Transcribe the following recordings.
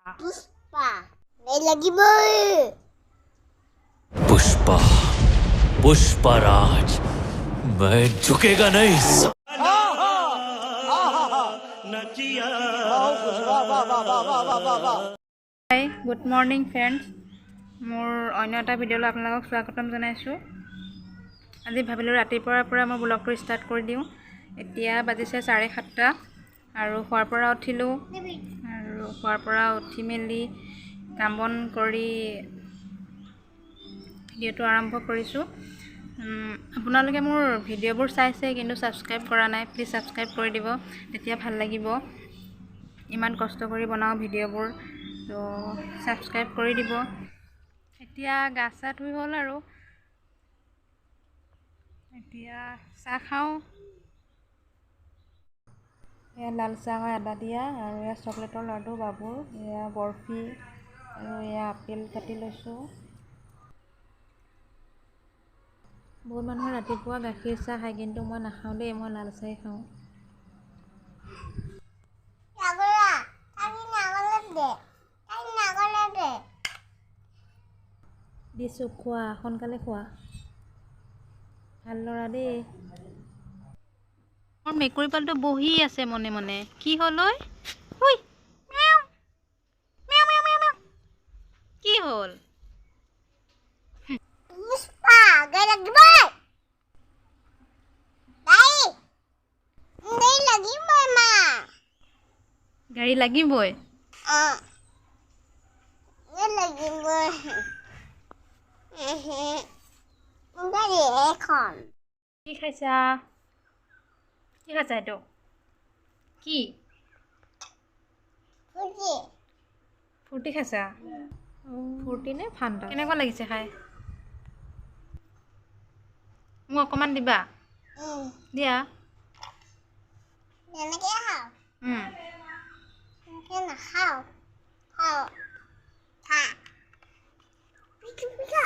पुष्पा नहीं लगी बोल। पुष्पा पुष्पराज मैं झुकेगा नहीं হাই গুড মৰ্ণিং ফ্ৰেণ্ডছ, মোৰ অন্য এটা ভিডিঅ'লৈ আপোনালোকক স্বাগতম জনাইছোঁ। আজি ভাবিলোঁ ৰাতিপুৱাৰ পৰা মই ব্লগটো ষ্টাৰ্ট কৰি দিওঁ। এতিয়া বাজিছে 7:30 আৰু শুৱাৰ পৰা উঠিলোঁ আৰু শুৱাৰ পৰা উঠি মেলি কাম বন কৰি ভিডিঅ'টো আৰম্ভ কৰিছোঁ। আপোনালোকে মোৰ ভিডিঅ'বোৰ চাইছে কিন্তু ছাবস্ক্ৰাইব কৰা নাই, প্লিজ ছাবস্ক্ৰাইব কৰি দিব, তেতিয়া ভাল লাগিব। ইমান কষ্ট কৰি বনাওঁ ভিডিঅ'বোৰ, তো ছাবস্ক্ৰাইব কৰি দিব। এতিয়া গা চা ধুই হ'ল আৰু এতিয়া চাহ খাওঁ। এয়া লাল চাহ হয় আদা দিয়া, আৰু এয়া চকলেটৰ লাডু বাবুৰ, এয়া বৰফি আৰু এয়া আপেল কাটি লৈছোঁ। বহুত মানুহে ৰাতিপুৱা গাখীৰ চাহ খায় কিন্তু মই নাখাওঁ দেই, মই লাল চাহেই খাওঁ। দিছোঁ, খোৱা সোনকালে খোৱা, ভাল ল'ৰা দেই। মোৰ মেকুৰী পোৱালিটো বহি আছে মনে মনে, কি হ'ল ঐ? হুই মেও মেও মেও মেও মেও, কি হ'ল? पुष्पा गई लगी बोल। नहीं लगी मामा। গাড়ী লাগিবই। नहीं लगी बोल। गाड़ी এখন কি খাইছা? কি খাইছা এইটো? কি ফুজি ফ্ৰুটি খাইছা? ফ্ৰুটি নে ফান্তা? কেনেকুৱা লাগিছে খাই? মোক অকণমান দিবা, দিয়া। এনেকে খাও উম, এনেকে নাখাও খাও খা পিকা পিকা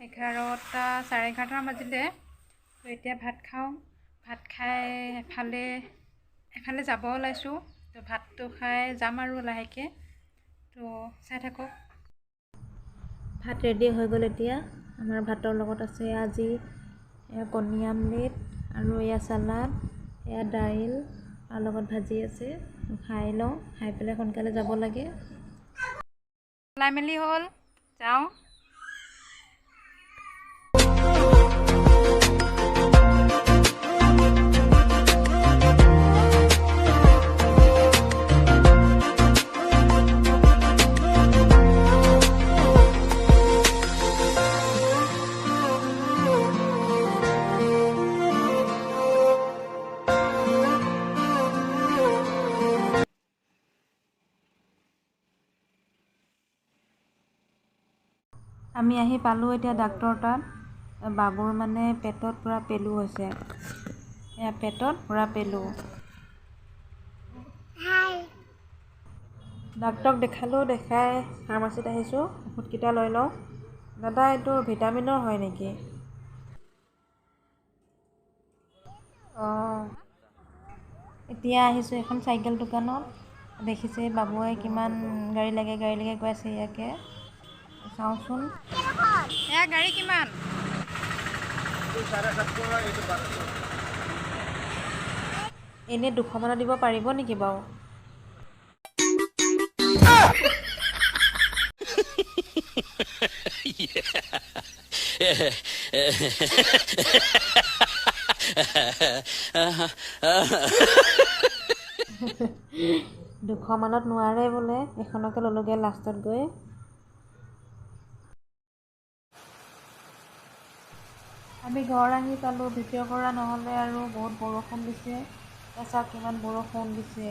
এঘাৰটা 11:30 বাজিলে। তো এতিয়া ভাত খাওঁ। ভাত খাই এফালে যাব ওলাইছোঁ। তো ভাতটো খাই যাম আৰু লাহেকৈ। তো চাই থাকক। ভাত ৰেডি হৈ গ'ল এতিয়া। আমাৰ ভাতৰ লগত আছে আজি এয়া কণী আমলেট আৰু এয়া চালাড, এয়া দাইল আৰু লগত ভাজি আছে। খাই লওঁ, খাই পেলাই সোনকালে যাব লাগে। ওলাই মেলি হ'ল, যাওঁ। আমি আহি পালোঁ এতিয়া ডাক্তৰৰ তাত। বাবুৰ মানে পেটত পূৰা পেলু হৈছে, এয়া পেটত পূৰা পেলু। ডাক্তৰক দেখালোঁ, দেখাই ফাৰ্মাচীত আহিছোঁ, ঔষধকেইটা লৈ লওঁ। দাদা এইটো ভিটামিনৰ হয় নেকি? অঁ, এতিয়া আহিছোঁ এখন চাইকেল দোকানত। দেখিছে বাবুৱে কিমান গাড়ী লাগে কৈ আছে, ইয়াকে চাওঁচোন। এয়া গাড়ী কিমান? এনেই 200 মানত দিব পাৰিব নেকি বাৰু? দুশ মানত নোৱাৰে বোলে, এখনকে ল'লোগৈ লাষ্টত গৈ। আমি ঘৰ আহি পালোঁ, ভিডিঅ' কৰা নহ'লে আৰু বহুত বৰষুণ দিছে। চাওক কিমান বৰষুণ দিছে।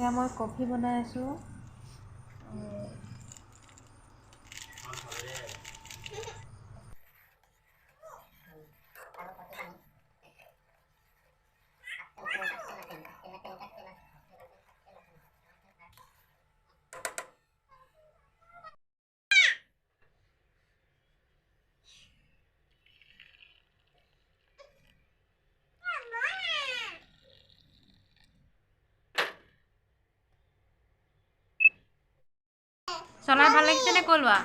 এতিয়া মই কফি বনাই আছোঁ। চলাই ভাল লাগিছেনে ক'লোৱা?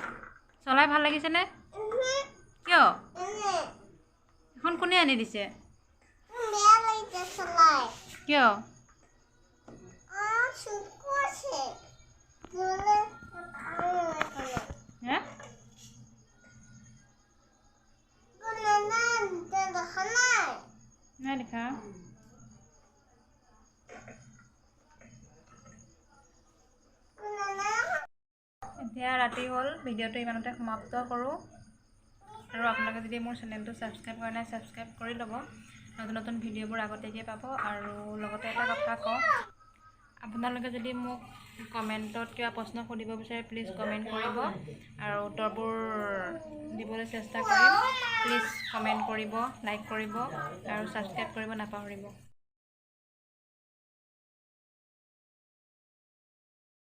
চলাই ভাল লাগিছেনে? কিয়? এখন কোনে আনি দিছে? বেয়া লাগিছে চলাই। কিয়? চুকু আছে। হে? দেখা নাই। নাই দেখা। এতিয়া ৰাতি হ'ল, ভিডিঅ'টো ইমানতে সমাপ্ত কৰোঁ। আৰু আপোনালোকে যদি মোৰ চেনেলটো ছাবস্ক্ৰাইব কৰা নাই, ছাবস্ক্ৰাইব কৰি ল'ব। নতুন নতুন ভিডিঅ'বোৰ আগতীয়াকৈ পাব। আৰু লগতে এটা কথা কওঁ, আপোনালোকে যদি মোক কমেণ্টত কিবা প্ৰশ্ন সুধিব বিচাৰে, প্লিজ কমেণ্ট কৰিব আৰু উত্তৰবোৰ দিবলৈ চেষ্টা কৰিম। প্লিজ কমেণ্ট কৰিব, লাইক কৰিব আৰু ছাবস্ক্ৰাইব কৰিব নাপাহৰিব।